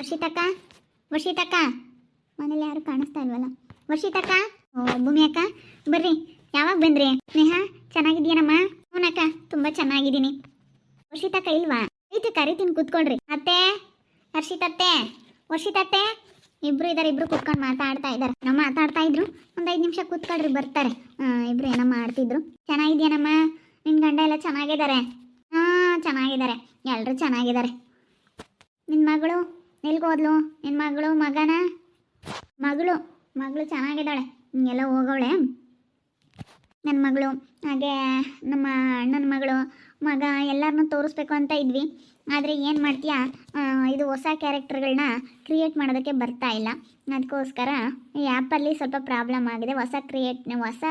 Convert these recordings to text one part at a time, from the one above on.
ವರ್ಷಿತಕ್ಕ, ವರ್ಷಿತಕ್ಕ, ಮನೇಲಿ ಯಾರು ಕಾಣಿಸ್ತಾ ಇಲ್ವಲ್ಲ. ವರ್ಷಿತಕ್ಕ, ಓ ಭೂಮಿ ಅಕ್ಕ, ಬರ್ರಿ. ಯಾವಾಗ ಬಂದ್ರಿ? ಸ್ನೇಹ, ಚೆನ್ನಾಗಿದ್ಯೇನಮ್ಮ? ಹ್ಞೂನಕ್ಕ, ತುಂಬ ಚೆನ್ನಾಗಿದ್ದೀನಿ. ವರ್ಷಿತಕ್ಕ ಇಲ್ವಾ? ಐತೆ, ಕರಿತೀನಿ, ಕೂತ್ಕೊಳ್ರಿ. ಅತ್ತೆ, ಹರ್ಷಿತತ್ತೆ, ವರ್ಷಿತತ್ತೆ, ಇಬ್ರು ಇದಾರೆ. ಇಬ್ರು ಕೂತ್ಕೊಂಡು ಮಾತಾಡ್ತಾ ಇದ್ದಾರೆ. ನಮ್ಮ ಮಾತಾಡ್ತಾ ಇದ್ರು. ಒಂದು 5 ನಿಮಿಷ ಕೂತ್ಕೊಳ್ರಿ, ಬರ್ತಾರೆ. ಇಬ್ರು ಏನಮ್ಮ ಮಾಡ್ತಿದ್ರು. ಚೆನ್ನಾಗಿದ್ಯೇನಮ್ಮ? ನಿನ್ನ ಗಂಡ ಎಲ್ಲ ಚೆನ್ನಾಗಿದ್ದಾರೆ? ಹಾಂ, ಚೆನ್ನಾಗಿದ್ದಾರೆ, ಎಲ್ಲರೂ ಚೆನ್ನಾಗಿದ್ದಾರೆ. ನಿನ್ನ ಮಗಳು ಎಲ್ಗೋದ್ಲು? ನಿನ್ನ ಮಗಳು ಮಗನ? ಮಗಳು ಚೆನ್ನಾಗಿದ್ದಾಳೆ, ಎಲ್ಲ ಹೋಗವಳೆ. ನನ್ನ ಮಗಳು ಹಾಗೆ ನಮ್ಮ ಅಣ್ಣನ ಮಗಳು ಮಗ ಎಲ್ಲರನ್ನೂ ತೋರಿಸ್ಬೇಕು ಅಂತ ಇದ್ವಿ. ಆದರೆ ಏನು ಮಾಡ್ತೀಯಾ, ಇದು ಹೊಸ ಕ್ಯಾರೆಕ್ಟರ್ಗಳನ್ನ ಕ್ರಿಯೇಟ್ ಮಾಡೋದಕ್ಕೆ ಬರ್ತಾ ಇಲ್ಲ. ಅದಕ್ಕೋಸ್ಕರ ಈ ಆ್ಯಪಲ್ಲಿ ಸ್ವಲ್ಪ ಪ್ರಾಬ್ಲಮ್ ಆಗಿದೆ. ಹೊಸ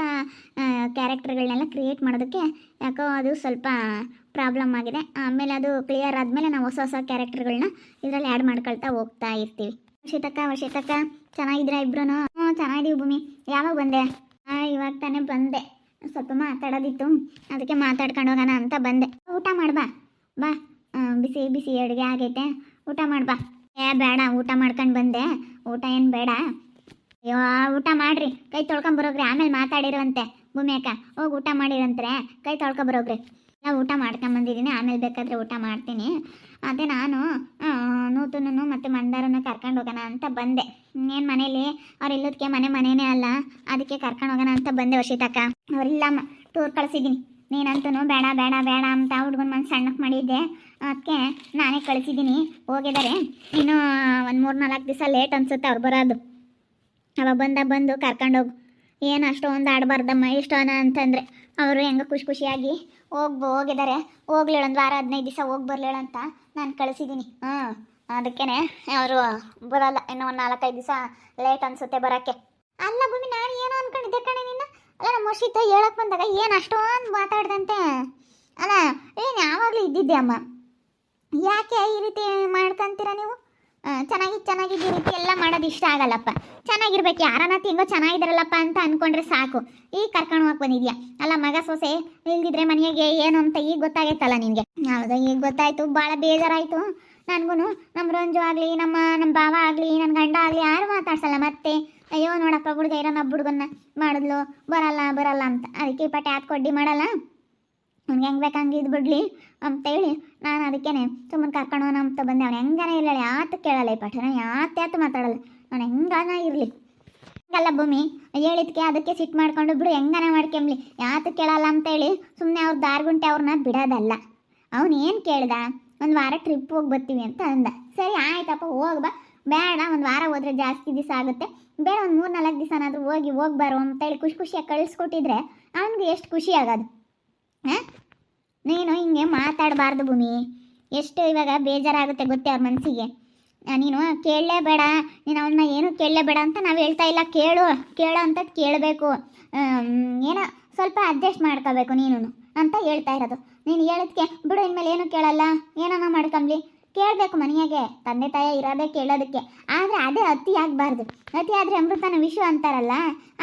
ಕ್ಯಾರೆಕ್ಟರ್ಗಳನ್ನೆಲ್ಲ ಕ್ರಿಯೇಟ್ ಮಾಡೋದಕ್ಕೆ ಯಾಕೋ ಅದು ಸ್ವಲ್ಪ ಪ್ರಾಬ್ಲಮ್ ಆಗಿದೆ. ಆಮೇಲೆ ಅದು ಕ್ಲಿಯರ್ ಆದಮೇಲೆ ನಾವು ಹೊಸ ಕ್ಯಾರೆಕ್ಟರ್ಗಳನ್ನ ಇದರಲ್ಲಿ ಆ್ಯಡ್ ಮಾಡ್ಕೊಳ್ತಾ ಹೋಗ್ತಾ ಇರ್ತೀವಿ. ವರ್ಷಿತಕ್ಕ ಚೆನ್ನಾಗಿದ್ದೀರಾ ಇಬ್ರು? ಹ್ಞೂ, ಚೆನ್ನಾಗಿದ್ದೀವಿ ಭೂಮಿ. ಯಾವಾಗ ಬಂದೆ? ಇವಾಗ ತಾನೇ ಬಂದೆ. ಸ್ವಲ್ಪ ಮಾತಾಡೋದಿತ್ತು, ಅದಕ್ಕೆ ಮಾತಾಡ್ಕೊಂಡು ಹೋಗೋಣ ಅಂತ ಬಂದೆ. ಊಟ ಮಾಡ್ಬಾ, ಬಾ. ಬಿಸಿ ಬಿಸಿ ಅಡುಗೆ ಆಗೈತೆ, ಊಟ ಮಾಡ್ಬಾ. ಬೇಡ, ಊಟ ಮಾಡ್ಕೊಂಡು ಬಂದೆ. ಊಟ ಏನು ಬೇಡ. ಅಯ್ಯೋ, ಊಟ ಮಾಡಿರಿ, ಕೈ ತೊಳ್ಕೊಂಬರೋಗ್ರಿ, ಆಮೇಲೆ ಮಾತಾಡಿರುವಂತೆ. ಭೂಮಿ ಅಕ್ಕ, ಹೋಗಿ ಊಟ ಮಾಡಿರಂತ್ರೆ, ಕೈ ತೊಳ್ಕೊಬರೋಗ್ರಿ. ಎಲ್ಲ ಊಟ ಮಾಡ್ಕೊಂಬಂದಿದ್ದೀನಿ, ಆಮೇಲೆ ಬೇಕಾದರೆ ಊಟ ಮಾಡ್ತೀನಿ. ಅದೇ ನಾನು ನೂತನೂ ಮತ್ತು ಮಂದಾರನ್ನು ಕರ್ಕೊಂಡು ಹೋಗೋಣ ಅಂತ ಬಂದೆ. ಏನು ಮನೇಲಿ ಅವ್ರು ಇಲ್ಲದಕ್ಕೆ ಮನೆಯೇ ಅಲ್ಲ, ಅದಕ್ಕೆ ಕರ್ಕೊಂಡು ಹೋಗೋಣ ಅಂತ ಬಂದೆ. ವರ್ಷಿತಕ್ಕ ಅವರಿಲ್ಲಮ್ಮ, ಟೂರ್ ಕಳಿಸಿದ್ದೀನಿ. ನೀನಂತೂ ಬೇಡ ಬೇಡ ಬೇಡ ಅಂತ ಹುಡ್ಗನ ಮನ್ಸು ಸಣ್ಣಕ್ಕೆ ಮಾಡಿದ್ದೆ, ಅದಕ್ಕೆ ನಾನೇ ಕಳಿಸಿದ್ದೀನಿ. ಹೋಗಿದ್ದಾರೆ. ಇನ್ನು ಒಂದು 3-4 ದಿವಸ ಲೇಟ್ ಅನಿಸುತ್ತೆ ಅವ್ರು ಬರೋದು. ಅವಾಗ ಬಂದು ಕರ್ಕೊಂಡೋಗು. ಏನು ಅಷ್ಟೊಂದು ಆಡಬಾರ್ದಮ್ಮ ಇಷ್ಟೋನ ಅಂತಂದರೆ ಅವರು ಹೆಂಗೆ ಖುಷಿಯಾಗಿ ಹೋಗಿದ್ದಾರೆ. ಹೋಗ್ಲೇಳ, ಒಂದು ವಾರ 15 ದಿವಸ ಹೋಗಿ ಬರ್ಲೇಳ ಅಂತ ನಾನು ಕಳಿಸಿದ್ದೀನಿ. ಅದಕ್ಕೇ ಅವರು ಬರೋಲ್ಲ, ಇನ್ನೂ ಒಂದು 4-5 ದಿವಸ ಲೇಟ್ ಅನಿಸುತ್ತೆ ಬರೋಕ್ಕೆ. ಅಲ್ಲ ಭೂಮಿ, ನಾನು ಏನೋ ಅಂದ್ಕೊಂಡಿದ್ದೆ ಕಣೆ ನಿನ್ನ. ಅಲ್ಲ, ನಮ್ಮ ವರ್ಷಿತ ಹೇಳಕ್ಕೆ ಬಂದಾಗ ಏನು ಅಷ್ಟೊಂದು ಮಾತಾಡ್ದಂತೆ. ಅಲ್ಲ, ಏನು ಯಾವಾಗಲೂ ಇದ್ದಿದ್ದೆ ಅಮ್ಮ, ಯಾಕೆ ಈ ರೀತಿ ಮಾಡ್ಕೊಂತೀರ ನೀವು? ಚೆನ್ನಾಗಿದ್ದ ರೀತಿ ಎಲ್ಲ ಮಾಡೋದು ಇಷ್ಟ ಆಗಲ್ಲಪ್ಪ. ಚೆನ್ನಾಗಿರ್ಬೇಕು, ಯಾರನ್ನ ಹೆಂಗೋ ಚೆನ್ನಾಗಿದ್ದಾರಲ್ಲಪ್ಪ ಅಂತ ಅಂದ್ಕೊಂಡ್ರೆ ಸಾಕು. ಈಗ ಕರ್ಕೊಂಡು ಹೋಗಕ್ಕೆ ಬಂದಿದ್ಯಾ. ಅಲ್ಲ, ಮಗ ಸೊಸೆ ಇಲ್ದಿದ್ರೆ ಮನೆಗೆ ಏನು ಅಂತ ಈಗ ಗೊತ್ತಾಗೈತಲ್ಲ ನಿನಗೆ. ಹೌದಾ, ಈಗ ಗೊತ್ತಾಯ್ತು. ಭಾಳ ಬೇಜಾರಾಯಿತು ನನಗೂ. ನಮ್ಮ ರಂಜು ಆಗಲಿ, ನಮ್ಮ ಭಾವ ಆಗಲಿ, ನನ್ನ ಗಂಡ ಆಗಲಿ ಯಾರು ಮಾತಾಡ್ಸಲ್ಲ. ಮತ್ತೆ ಅಯ್ಯೋ ನೋಡಪ್ಪ, ಹುಡುಗ ಇರೋನ ಹುಡುಗನ್ನ ಮಾಡಿದ್ಲು, ಬರಲ್ಲ ಅಂತ. ಅದಕ್ಕೆ ಪಟ್ಟೆ ಕೊಡ್ಡಿ ಮಾಡಲ್ಲ, ಅವ್ನಿಗೆ ಹೆಂಗೆ ಬೇಕು ಹಂಗೆ ಇದು ಬಿಡಲಿ ಅಂತೇಳಿ ನಾನು ಅದಕ್ಕೇ ಸುಮ್ಮನೆ ಕರ್ಕೊಂಡೋಣ ಅಂತ ಬಂದೆ. ಅವ್ನು ಹೆಂಗಾನ ಇರಲಿ, ಯಾತು ಕೇಳಲ್ಲ ಈ ಪಾಠ. ನಾನು ಯಾತು ಮಾತಾಡಲ್ಲ, ನಾನು ಹೆಂಗಾನ ಇರಲಿ. ಹಂಗಲ್ಲ ಭೂಮಿ, ಹೇಳಿದ್ಕೆ ಅದಕ್ಕೆ ಸಿಟ್ಟು ಮಾಡ್ಕೊಂಡು ಬಿಡು, ಹೆಂಗಾನ ಮಾಡ್ಕೊಂಬ್ಲಿ, ಯಾತು ಕೇಳಲ್ಲ ಅಂತೇಳಿ ಸುಮ್ಮನೆ ಅವ್ರ ದಾರ್ಗುಂಟೆ ಅವ್ರನ್ನ ಬಿಡೋದಲ್ಲ. ಅವ್ನು ಏನು ಕೇಳ್ದ, ಒಂದು ವಾರ ಟ್ರಿಪ್ ಹೋಗಿ ಬರ್ತೀವಿ ಅಂತ ಅಂದ. ಸರಿ ಆಯ್ತಪ್ಪ, ಹೋಗ್ಬಾ. ಬೇಡ, ಒಂದು ವಾರ ಹೋದರೆ ಜಾಸ್ತಿ ದಿವಸ ಆಗುತ್ತೆ, ಬೇಡ ಒಂದು 3-4 ದಿವಸನಾದರೂ ಹೋಗಿ ಬರೋ ಅಂತೇಳಿ ಖುಷಿಯಾಗಿ ಕಳಿಸ್ಕೊಟ್ಟಿದ್ರೆ ಅವನಿಗೆ ಎಷ್ಟು ಖುಷಿ ಆಗೋದು. ನೀನು ಹಿಂಗೆ ಮಾತಾಡಬಾರ್ದು ಭೂಮಿ. ಎಷ್ಟು ಇವಾಗ ಬೇಜಾರಾಗುತ್ತೆ ಗೊತ್ತೇ ಅವ್ರ ಮನಸ್ಸಿಗೆ. ನೀನು ಕೇಳಲೇಬೇಡ, ನೀನು ಅವನ್ನ ಏನು ಕೇಳಲೇಬೇಡ ಅಂತ ನಾವು ಹೇಳ್ತಾ ಇಲ್ಲ. ಕೇಳೋ ಅಂಥದ್ದು ಕೇಳಬೇಕು. ಏನೋ ಸ್ವಲ್ಪ ಅಡ್ಜಸ್ಟ್ ಮಾಡ್ಕೋಬೇಕು ನೀನು ಅಂತ ಹೇಳ್ತಾ ಇರೋದು. ನೀನು ಹೇಳಿದ್ಕೆ ಬಿಡು, ಇನ್ಮೇಲೆ ಏನು ಕೇಳಲ್ಲ, ಏನೋ ಮಾಡ್ಕೊಂಬ್ಲಿ. ಕೇಳಬೇಕು, ಮನೆಯಾಗೆ ತಂದೆ ತಾಯಿ ಇರೋದೇ ಕೇಳೋದಕ್ಕೆ. ಆದರೆ ಅದೇ ಅತಿ ಆಗಬಾರ್ದು. ಅತಿ ಆದರೆ ಅಮೃತನ ವಿಷ ಅಂತಾರಲ್ಲ,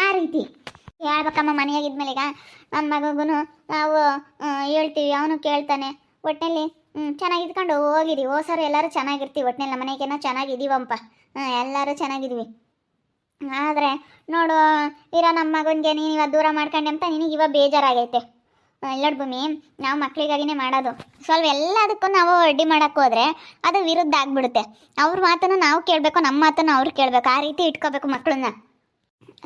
ಆ ರೀತಿ ಹೇಳ್ಬೇಕಮ್ಮ. ಮನೆಯಾಗಿದ್ಮೇಲೆ ಈಗ ನನ್ನ ಮಗಗೂ ನಾವು ಹೇಳ್ತೀವಿ, ಅವನು ಕೇಳ್ತಾನೆ. ಒಟ್ಟಿನಲ್ಲಿ ಚೆನ್ನಾಗಿದ್ಕೊಂಡು ಹೋಗಿರಿ. ಸರ್ ಎಲ್ಲರೂ ಚೆನ್ನಾಗಿರ್ತೀವಿ. ಒಟ್ಟಿನಲ್ಲಿ ನಮ್ಮ ಮನೆಗೇನೋ ಚೆನ್ನಾಗಿದ್ದೀವಪ್ಪ, ಎಲ್ಲರೂ ಚೆನ್ನಾಗಿದ್ದೀವಿ. ಆದರೆ ನೋಡು, ಇರೋ ನಮ್ಮ ಮಗನಿಗೆ ನೀನು ಇವಾಗ ದೂರ ಮಾಡ್ಕೊಂಡೆ ಅಂತ ನಿನಗೆ ಇವಾಗ ಬೇಜಾರಾಗೈತೆ. ಎಲ್ಲೋಡು ಭೂಮಿ, ನಾವು ಮಕ್ಕಳಿಗಾಗಿನೇ ಮಾಡೋದು. ಸ್ವಲ್ಪ ಎಲ್ಲದಕ್ಕೂ ನಾವು ಅಡ್ಡಿ ಮಾಡೋಕ್ಕೆ ಹೋದರೆ ಅದು ವಿರುದ್ಧ ಆಗಿಬಿಡುತ್ತೆ. ಅವ್ರ ಮಾತನ್ನು ನಾವು ಕೇಳಬೇಕು, ನಮ್ಮ ಮಾತನ್ನು ಅವ್ರು ಕೇಳಬೇಕು. ಆ ರೀತಿ ಇಟ್ಕೋಬೇಕು ಮಕ್ಕಳನ್ನ.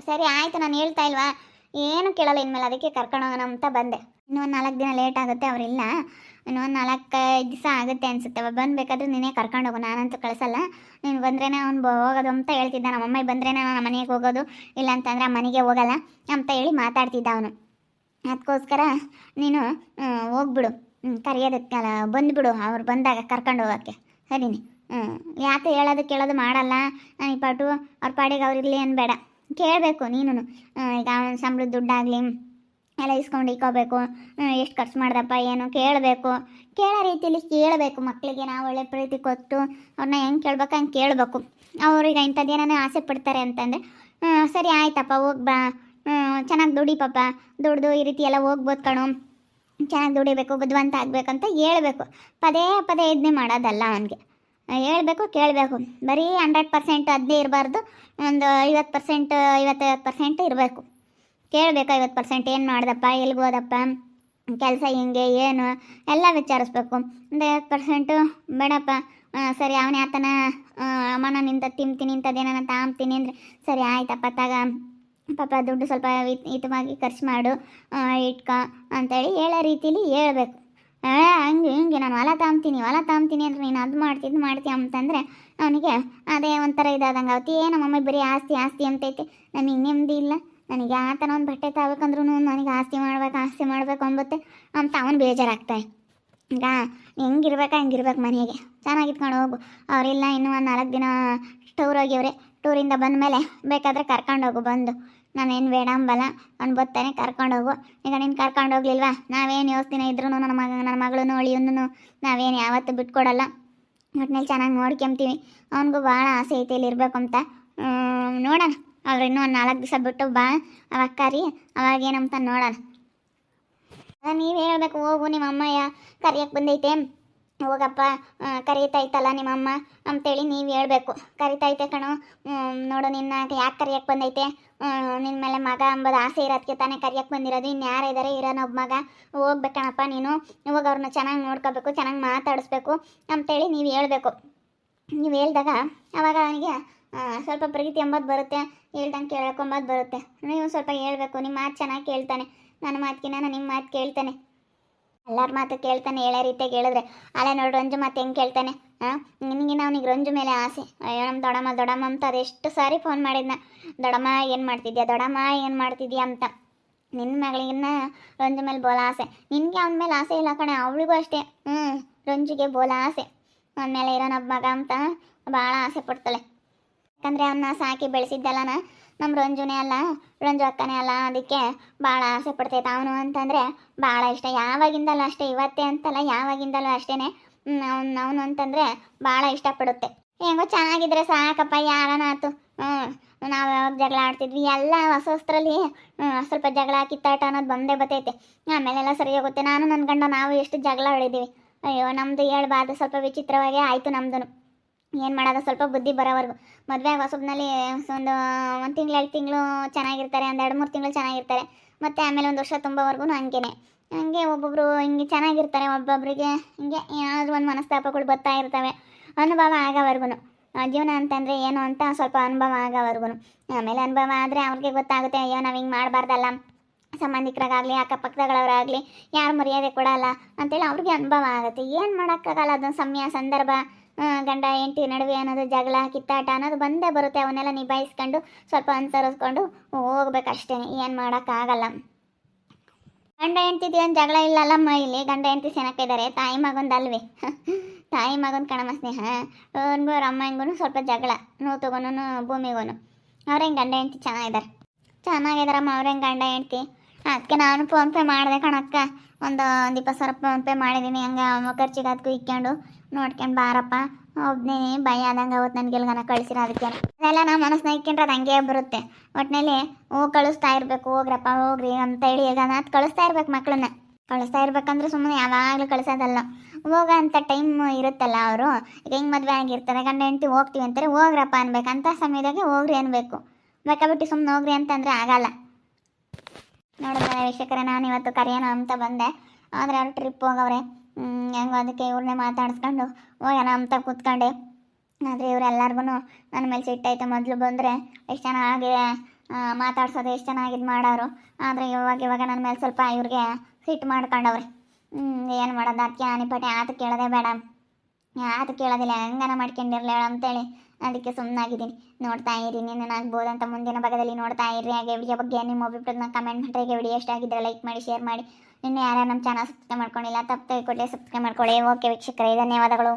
ಸರಿ ಆಯಿತು, ನಾನು ಹೇಳ್ತಾ ಇಲ್ವಾ, ಏನು ಕೇಳಲ್ಲ ಇನ್ಮೇಲೆ, ಅದಕ್ಕೆ ಕರ್ಕೊಂಡೋಗೋಣ ಅಂತ ಬಂದೆ. ಇನ್ನೂ ಒಂದು 4 ದಿನ ಲೇಟ್ ಆಗುತ್ತೆ, ಅವರಿಲ್ಲ. ಇನ್ನೂ ಒಂದು 4-5 ದಿವಸ ಆಗುತ್ತೆ ಅನಿಸುತ್ತೆ. ಬಂದುಬೇಕಾದ್ರೆ ನೀನೇ ಕರ್ಕೊಂಡು ಹೋಗು, ನಾನಂತೂ ಕಳಿಸಲ್ಲ. ನೀನು ಬಂದ್ರೇ ಅವ್ನು ಹೋಗೋದು ಅಂತ ಹೇಳ್ತಿದ್ದ. ನಮ್ಮಮ್ಮ ಬಂದ್ರೇ ನಾನು ಮನೆಗೆ ಹೋಗೋದು, ಇಲ್ಲ ಅಂತಂದರೆ ಮನೆಗೆ ಹೋಗಲ್ಲ ಅಂತ ಹೇಳಿ ಮಾತಾಡ್ತಿದ್ದ ಅವನು. ಅದಕ್ಕೋಸ್ಕರ ನೀನು ಹೋಗ್ಬಿಡು, ಕರೆಯೋದಕ್ಕಲ್ಲ, ಬಂದುಬಿಡು ಅವ್ರು ಬಂದಾಗ ಕರ್ಕೊಂಡು ಹೋಗೋಕ್ಕೆ. ಸರಿನಿ? ಯಾಕೆ ಹೇಳೋದು ಕೇಳೋದು ಮಾಡಲ್ಲ ಈ ಪಾಟು. ಅವ್ರ ಪಾಡಿಗೆ ಅವ್ರಿರಲಿ ಅನ್ಬೇಡ, ಕೇಳಬೇಕು ನೀನು. ಈಗ ಅವನ ಸಂಬಳದ ದುಡ್ಡಾಗಲಿ ಎಲ್ಲ ಇಸ್ಕೊಂಡು ಇಕ್ಕೋಬೇಕು. ಎಷ್ಟು ಖರ್ಚು ಮಾಡ್ದಪ್ಪ ಏನು ಕೇಳಬೇಕು. ಕೇಳೋ ರೀತಿಯಲ್ಲಿ ಕೇಳಬೇಕು. ಮಕ್ಕಳಿಗೆ ನಾವು ಒಳ್ಳೆ ಪ್ರೀತಿ ಕೊಟ್ಟು ಅವ್ರನ್ನ ಹೆಂಗೆ ಕೇಳ್ಬೇಕು ಹಂಗೆ ಕೇಳಬೇಕು. ಅವ್ರಿಗೆ ಇಂಥದ್ದು ಏನಾನ ಆಸೆ ಪಡ್ತಾರೆ ಅಂತಂದರೆ ಸರಿ ಆಯ್ತಪ್ಪ ಹೋಗ್ಬಾ, ಚೆನ್ನಾಗಿ ದುಡಿ ಪಾಪ, ದುಡ್ದು ಈ ರೀತಿ ಎಲ್ಲ ಹೋಗ್ಬೋದು ಕಣೋ, ಚೆನ್ನಾಗಿ ದುಡಿಬೇಕು, ಬುದ್ಧಿವಂತ ಆಗಬೇಕಂತ ಹೇಳ್ಬೇಕು. ಪದೇ ಇದನ್ನೇ ಮಾಡೋದಲ್ಲ ಅವನಿಗೆ. ಹೇಳ್ಬೇಕು ಕೇಳಬೇಕು. ಬರೀ 100% ಅದೇ ಇರಬಾರ್ದು, ಒಂದು 50%, 55% ಇರಬೇಕು. ಕೇಳಬೇಕು 50%. ಏನು ಮಾಡ್ದಪ್ಪ, ಎಲ್ಲಿಗೆ ಹೋದಪ್ಪ, ಕೆಲಸ ಹಿಂಗೆ ಏನು ಎಲ್ಲ ವಿಚಾರಿಸ್ಬೇಕು. ಒಂದು 50% ಬೇಡಪ್ಪ, ಸರಿ ಅವನೇ ಆತನ ಅಮ್ಮನ ನಿಂತ ತಿಂತೀನಿ ಇಂಥದ್ದೇನ ತಾಂಬ್ತೀನಿ ಅಂದರೆ ಸರಿ ಆಯ್ತಪ್ಪ ತಗ ಪಾಪ ದುಡ್ಡು ಸ್ವಲ್ಪ ಹಿತವಾಗಿ ಖರ್ಚು ಮಾಡು, ಇಟ್ಕೊ ಅಂತೇಳಿ ಹೇಳೋ ರೀತಿಲಿ ಹೇಳ್ಬೇಕು. ಹಂಗೆ ಹಿಂಗೆ ನಾನು ಹೊಲ ತಾಂಬ್ತೀನಿ ಅಂದ್ರೆ ನೀನು ಅದು ಮಾಡ್ತೀಯ ಅಂತಂದರೆ ಅವನಿಗೆ ಅದೇ ಒಂಥರ ಇದಾದಂಗೆ ಆಗುತ್ತೆ. ನಮ್ಮಮ್ಮ ಬರೀ ಆಸ್ತಿ ಆಸ್ತಿ ಅಂತೈತೆ, ನನಗೆ ನೆಮ್ಮದಿ ಇಲ್ಲ, ನನಗೆ ಆ ಥರ ಒಂದು ಬಟ್ಟೆ ತಗೋಬೇಕಂದ್ರೂ ನನಗೆ ಆಸ್ತಿ ಮಾಡಬೇಕು ಅಂಬತ್ತೆ ಅಂತ ಅವನು ಬೇಜಾರಾಗ್ತಾನೆ. ಈಗ ಹಂಗಿರ್ಬೇಕು ಮನೆಗೆ ಚೆನ್ನಾಗಿತ್ಕೊಂಡು ಹೋಗು. ಅವರಿಲ್ಲ ಇನ್ನೂ ಒಂದು 4 ದಿನ ಟೂರ್ ಹೋಗ್ಯವ್ರೆ, ಟೂರಿಂದ ಬಂದ ಮೇಲೆ ಬೇಕಾದರೆ ಕರ್ಕೊಂಡೋಗು. ಬಂದು ನಾನೇನು ಬೇಡ ಅಂಬಲ್ಲ, ಅವ್ನು ಬರ್ತಾನೆ ಕರ್ಕೊಂಡೋಗು. ಈಗ ನೀನು ಕರ್ಕೊಂಡು ಹೋಗ್ಲಿಲ್ವಾ, ನಾವೇನು ಯೋಚನೆ ಇದ್ರೂ ನನ್ನ ಮಗಳೂ ಅಳಿಯನ್ನೂ ನಾವೇನು ಯಾವತ್ತೂ ಬಿಟ್ಕೊಡಲ್ಲ, ಒಟ್ಟಿನಲ್ಲಿ ಚೆನ್ನಾಗಿ ನೋಡ್ಕೊಂತೀವಿ. ಅವನಿಗೂ ಭಾಳ ಆಸೆ ಐತೆ ಇಲ್ಲಿ ಇರಬೇಕು ಅಂತ. ನೋಡೋಣ, ಅವ್ರು ಇನ್ನೂ ಒಂದು 4 ದಿವಸ ಬಿಟ್ಟು ಬಾ, ಅವಾಗ ಕರಿ, ಅವಾಗೇನಂತ ನೋಡೋಣ. ನೀವು ಹೇಳ್ಬೇಕು, ಹೋಗು ನಿಮ್ಮ ಅಮ್ಮಯ್ಯ ಕರಿಯಕ್ಕೆ ಬಂದೈತೆ, ಹೋಗಪ್ಪ ಕರೀತೈತಲ್ಲ ನಿಮ್ಮಮ್ಮ ಅಂತೇಳಿ ನೀವು ಹೇಳ್ಬೇಕು. ಕರಿತೈತೆ ಕಣೋ, ನೋಡು ನಿನ್ನ ಯಾಕೆ ಕರಿಯಕ್ಕೆ ಬಂದೈತೆ, ನಿನ್ನ ಮೇಲೆ ಮಗ ಅಂಬೋದು ಆಸೆ ಇರೋದಕ್ಕೆ ತಾನೇ ಕರಿಯಕ್ಕೆ ಬಂದಿರೋದು. ಇನ್ನು ಯಾರು ಇದ್ದಾರೆ, ಇರೋನೊಬ್ಬ ಮಗ, ಹೋಗ್ಬೇಕಣಪ್ಪ ನೀನು, ಇವಾಗ ಅವ್ರನ್ನ ಚೆನ್ನಾಗಿ ನೋಡ್ಕೋಬೇಕು, ಚೆನ್ನಾಗಿ ಮಾತಾಡಿಸ್ಬೇಕು ಅಂತೇಳಿ ನೀವು ಹೇಳ್ಬೇಕು. ನೀವು ಹೇಳ್ದಾಗ ಆವಾಗ ಅವನಿಗೆ ಸ್ವಲ್ಪ ಪ್ರೀತಿ ಎಂಬುದು ಬರುತ್ತೆ, ಹೇಳ್ದಂಗೆ ಕೇಳ್ಕೊಂಬದು ಬರುತ್ತೆ. ನೀವು ಸ್ವಲ್ಪ ಹೇಳ್ಬೇಕು, ನಿಮ್ಮ ಮಾತು ಚೆನ್ನಾಗಿ ಕೇಳ್ತಾನೆ, ನನ್ನ ಮಾತಿಗಿನ ನಿಮ್ಮ ಮಾತು ಕೇಳ್ತಾನೆ, ಎಲ್ಲರ ಮಾತು ಕೇಳ್ತಾನೆ. ಹೇಳೋ ರೀತಿಯಾಗಿ ಹೇಳಿದ್ರೆ ಅಲ್ಲೇ ನೋಡಿ ರಂಜು ಮಾತು ಹೆಂಗೆ ಕೇಳ್ತಾನೆ. ನಿನಗಿನ ಅವ್ನಿಗೆ ರಂಜು ಮೇಲೆ ಆಸೆ. ಅಯ್ಯೋ ನಮ್ಮ ದೊಡ್ಡಮ್ಮ ಅಂತ ಅದೆಷ್ಟು ಸಾರಿ ಫೋನ್ ಮಾಡಿದ್ನ, ದೊಡ್ಡಮ್ಮ ಏನು ಮಾಡ್ತಿದ್ಯಾ ಅಂತ. ನಿನ್ನ ಮಗಳಿಗಿನ್ನ ರಂಜು ಮೇಲೆ ಬೋಲ ಆಸೆ, ನಿನಗೆ ಅವನ ಮೇಲೆ ಆಸೆ ಇಲ್ಲ ಕಣೆ, ಅವಳಿಗೂ ಅಷ್ಟೇ. ರಂಜುಗೆ ಬೋಲ ಆಸೆ, ಅವನ ಮೇಲೆ ಇರೋನೊಬ್ಬ ಮಗ ಅಂತ ಭಾಳ ಆಸೆ ಪಡ್ತಾಳೆ. ಯಾಕಂದರೆ ಅವನ್ನ ಸಾಕಿ ಬೆಳೆಸಿದ್ದಲ್ಲನ ನಮ್ಮ ರಂಜುನೇ ಅಲ್ಲ, ರಂಜು ಅಕ್ಕನೇ ಅಲ್ಲ, ಅದಕ್ಕೆ ಭಾಳ ಆಸೆ ಪಡ್ತೈತೆ ಅವನು ಅಂತಂದರೆ ಭಾಳ ಇಷ್ಟ. ಯಾವಾಗಿಂದಲೂ ಅಷ್ಟೇ, ಇವತ್ತೇ ಅಂತಲ್ಲ, ಯಾವಾಗಿಂದಲೂ ಅಷ್ಟೇ. ಅವನು ಅಂತಂದರೆ ಭಾಳ ಇಷ್ಟಪಡುತ್ತೆ. ಹೆಂಗೋ ಚೆನ್ನಾಗಿದ್ರೆ ಸಾಕಪ್ಪ, ಯಾರನಾತು. ನಾವು ಯಾವಾಗ ಜಗಳ ಆಡ್ತಿದ್ವಿ, ಎಲ್ಲ ಹೊಸದ್ರಲ್ಲಿ ಸ್ವಲ್ಪ ಜಗಳ ಕಿತ್ತಾಟ ಅನ್ನೋದು ಬಂದೇ ಬರ್ತೈತೆ. ಆಮೇಲೆಲ್ಲ ಸರಿ ಹೋಗುತ್ತೆ. ನಾನು ನನ್ನ ಗಂಡ ನಾವು ಎಷ್ಟು ಜಗಳ ಹೊಡಿದ್ದೀವಿ. ಅಯ್ಯೋ ನಮ್ಮದು ಹೇಳ್ಬಾರ್ದು, ಸ್ವಲ್ಪ ವಿಚಿತ್ರವಾಗೇ ಆಯಿತು ನಮ್ಮದು. ಏನು ಮಾಡೋದು, ಸ್ವಲ್ಪ ಬುದ್ಧಿ ಬರೋವರೆಗೂ. ಮದುವೆ ಹೊಸಬ್ನಲ್ಲಿ ಒಂದು 1 ತಿಂಗಳು 2 ತಿಂಗಳು ಚೆನ್ನಾಗಿರ್ತಾರೆ, ಒಂದು 2-3 ತಿಂಗಳು ಚೆನ್ನಾಗಿರ್ತಾರೆ, ಮತ್ತು ಆಮೇಲೆ 1 ವರ್ಷ ತುಂಬವರೆಗೂ ಹಂಗೆ ಒಬ್ಬೊಬ್ಬರು ಹಿಂಗೆ ಚೆನ್ನಾಗಿರ್ತಾರೆ, ಒಬ್ಬೊಬ್ಬರಿಗೆ ಹಿಂಗೆ ಏನಾದರೂ ಒಂದು ಮನಸ್ತಾಪಗಳು ಬರ್ತಾ ಇರ್ತವೆ. ಅನುಭವ ಆಗೋವರೆಗೂ ಜೀವನ ಅಂತಂದರೆ ಏನು ಅಂತ ಸ್ವಲ್ಪ ಅನುಭವ ಆಗೋವರೆಗೂ. ಆಮೇಲೆ ಅನುಭವ ಆದರೆ ಅವ್ರಿಗೆ ಗೊತ್ತಾಗುತ್ತೆ, ಅಯ್ಯೋ ನಾವು ಹಿಂಗೆ ಮಾಡಬಾರ್ದಲ್ಲ, ಸಂಬಂಧಿಕರಾಗಲಿ ಅಕ್ಕಪಕ್ಕದಗಳವರಾಗಲಿ ಯಾರು ಮರ್ಯಾದೆ ಕೊಡಲ್ಲ ಅಂತೇಳಿ ಅವ್ರಿಗೆ ಅನುಭವ ಆಗುತ್ತೆ. ಏನು ಮಾಡೋಕ್ಕಾಗಲ್ಲ, ಅದೊಂದು ಸಮಯ ಸಂದರ್ಭ. ಗಂಡ ಹೆಂಡತಿ ನಡುವೆ ಅನ್ನೋದು ಜಗಳ ಕಿತ್ತಾಟ ಅನ್ನೋದು ಬಂದೇ ಬರುತ್ತೆ. ಅವನ್ನೆಲ್ಲ ನಿಭಾಯಿಸ್ಕೊಂಡು ಸ್ವಲ್ಪ ಅನುಸರಿಸ್ಕೊಂಡು ಹೋಗ್ಬೇಕಷ್ಟೇ, ಏನು ಮಾಡೋಕ್ಕಾಗಲ್ಲ. ಗಂಡ ಹೆಂಡ್ತಿದ್ದು ಏನು ಜಗಳ ಇಲ್ಲಲ್ಲಮ್ಮ, ಇಲ್ಲಿ ಗಂಡ ಹೆಂಡ್ತಿ ಸೆನಕ್ಕಿದ್ದಾರೆ, ತಾಯಿ ಮಗಂದಲ್ವೇ ತಾಯಿ ಮಗನ ಕಣಮ್ಮ ಸ್ನೇಹ. ಅವ್ರಿಗೂ ಅವ್ರ ಅಮ್ಮಂಗೂ ಸ್ವಲ್ಪ ಜಗಳ, ನೂತುಗೂ ಭೂಮಿಗೂ. ಅವ್ರೇನು ಗಂಡ ಹೆಂಡ್ತಿ ಚೆನ್ನಾಗಿದ್ದಾರಮ್ಮ, ಅವ್ರೇನು ಗಂಡ ಹೆಂಡ್ತಿ. ಅದಕ್ಕೆ ನಾನು ಫೋನ್ಪೇ ಮಾಡಿದೆ ಕಣಕ್ಕ, ಒಂದು 20,000 ಫೋನ್ಪೇ ಮಾಡಿದ್ದೀನಿ. ಹಂಗೆ ಖರ್ಚಿಗೆ ಅದಕ್ಕೂ ಇಕ್ಕೊಂಡು ನೋಡ್ಕೊಂಡು ಬಾರಪ್ಪ, ಒಬ್ಬನೇ ಭಯ ಆದಂಗೆ ಅವತ್ತು ನನಗೆ ಎಲ್ಗನ ಕಳಿಸಿರೋ. ಅದಕ್ಕೆ ಅದೆಲ್ಲ ನಾವು ಮನಸ್ಸಿನ ಇಕ್ಕೊಂಡ್ರೆ ಅದು ಹಂಗೆ ಬರುತ್ತೆ. ಒಟ್ಟಿನಲ್ಲಿ ಕಳಿಸ್ತಾ ಇರಬೇಕು, ಹೋಗ್ರಪ್ಪ ಹೋಗ್ರಿ ಅಂತೇಳಿ ಈಗ ಅದು ಕಳಿಸ್ತಾ ಇರ್ಬೇಕು. ಮಕ್ಕಳನ್ನ ಕಳಿಸ್ತಾ ಇರ್ಬೇಕಂದ್ರೆ ಸುಮ್ಮನೆ ಯಾವಾಗಲೂ ಕಳಿಸೋದಲ್ಲ, ಹೋಗೋ ಅಂಥ ಟೈಮ್ ಇರುತ್ತಲ್ಲ. ಅವರು ಈಗ ಹೆಂಗೆ ಮದುವೆ ಆಗಿರ್ತಾರೆ, ಗಂಡ ಹೆಂಡ್ತಿ ಹೋಗ್ತೀವಿ ಅಂತಾರೆ, ಹೋಗ್ರಪ್ಪ ಅನ್ಬೇಕು. ಅಂಥ ಸಮಯದಾಗೆ ಹೋಗ್ರಿ ಅನ್ಬೇಕು, ಬೇಕಾಬಿಟ್ಟು ಸುಮ್ಮನೆ ಹೋಗ್ರಿ ಅಂತಂದರೆ ಆಗಲ್ಲ. ನೋಡಿದ್ರೆ ವೀಕ್ಷಕರೇ, ನಾನು ಇವತ್ತು ಕರೆಯೋಣ ಅಂತ ಬಂದೆ, ಆದರೆ ಅವ್ರು ಟ್ರಿಪ್ ಹೋಗವ್ರೆ. ಹೆಂಗೋ ಅದಕ್ಕೆ ಇವ್ರನ್ನೇ ಮಾತಾಡಿಸ್ಕೊಂಡು ಹೋಗೋಣ ಅಂತ ಕೂತ್ಕೊಂಡೆ. ಆದರೆ ಇವರೆಲ್ಲರಿಗೂ ನನ್ನ ಮೇಲೆ ಸಿಟ್ಟಾಯ್ತು. ಮೊದಲು ಬಂದರೆ ಎಷ್ಟು ಚೆನ್ನಾಗಿ ಮಾತಾಡ್ಸೋದು, ಎಷ್ಟು ಚೆನ್ನಾಗಿ ಇದು ಮಾಡೋರು. ಆದರೆ ಇವಾಗ ನನ್ನ ಮೇಲೆ ಸ್ವಲ್ಪ ಇವ್ರಿಗೆ ಸಿಟ್ಟು ಮಾಡ್ಕೊಂಡವ್ರೆ. ಏನು ಮಾಡೋದು, ಅದಕ್ಕೆ ಆನಿಪಟ್ಟೆ ಆತ ಕೇಳೋದೇ ಬೇಡ, ಆತ ಕೇಳೋದಿಲ್ಲ, ಹೆಂಗನ ಮಾಡ್ಕೊಂಡಿರಲಿ ಅಂತೇಳಿ ಅದಕ್ಕೆ ಸುಮ್ಮನಾಗಿದ್ದೀನಿ. ನೋಡ್ತಾ ಇರಿ, ನೀನೇನಾಗ್ಬೋದು ಅಂತ ಮುಂದಿನ ಭಾಗದಲ್ಲಿ ನೋಡ್ತಾ ಇರಿ. ಹಾಗೆ ವಿಡಿಯೋ ಬಗ್ಗೆ ನಿಮ್ಮ ಅಭಿಪ್ರಾಯನ ಕಮೆಂಟ್ ಮಾಡಿ. ಹಾಗೆ ವಿಡಿಯೋ ಇಷ್ಟ ಆಗಿದ್ದರೆ ಲೈಕ್ ಮಾಡಿ, ಶೇರ್ ಮಾಡಿ. ಇನ್ನು ಯಾರು ನಮ್ಮ ಚಾನಲ್ ಸಬ್ಸ್ಕ್ರೈಬ್ ಮಾಡ್ಕೊಂಡಿಲ್ಲ, ತಪ್ಪು ಕೊಟ್ಟರೆ ಸಬ್ಸ್ಕ್ರೈಬ್ ಮಾಡ್ಕೊಳ್ಳಿ. ಓಕೆ ವೀಕ್ಷಕರೇ, ಧನ್ಯವಾದಗಳು.